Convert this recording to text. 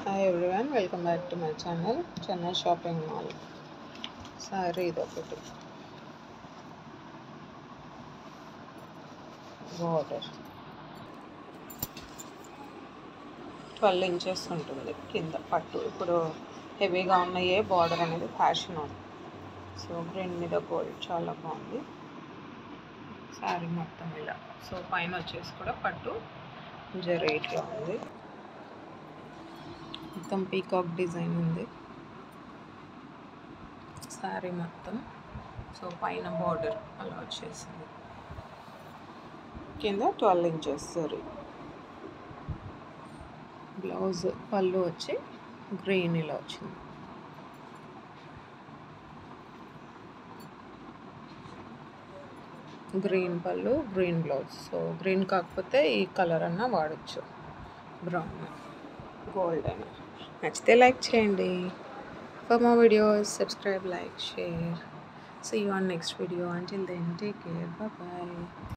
Hi everyone, welcome back to my channel Chennai shopping mall. Sorry ఇదొకటి border 12 inches ఉంటుంది కింద పట్టు. ఇప్పుడు హెవీగా ఉన్నాయే బార్డర్ అనేది ఫ్యాషన్ ఉంది. సో గ్రీన్ మీద గోల్డ్ చాలా బాగుంది. శారీ మొత్తం ఇలా. సో పైన వచ్చేసి కూడా పట్టు జరీట్లో ఉంది. మొత్తం పీకాక్ డిజైన్ ఉంది శారీ మొత్తం. సో పైన బార్డర్ అలా వచ్చేసింది, కింద 12 ఇంచెస్ జరీ. బ్లౌజ్ పళ్ళు వచ్చి గ్రీన్ ఇలా వచ్చింది. గ్రీన్ పళ్ళు, గ్రీన్ బ్లౌజ్. సో గ్రీన్ కాకపోతే ఈ కలర్ అన్నా వాడచ్చు, బ్రౌన్, గోల్డ్ అయినా. నచ్చితే లైక్ చేయండి. For more videos subscribe, like, share. See you on next video. Until then, take care. Bye bye.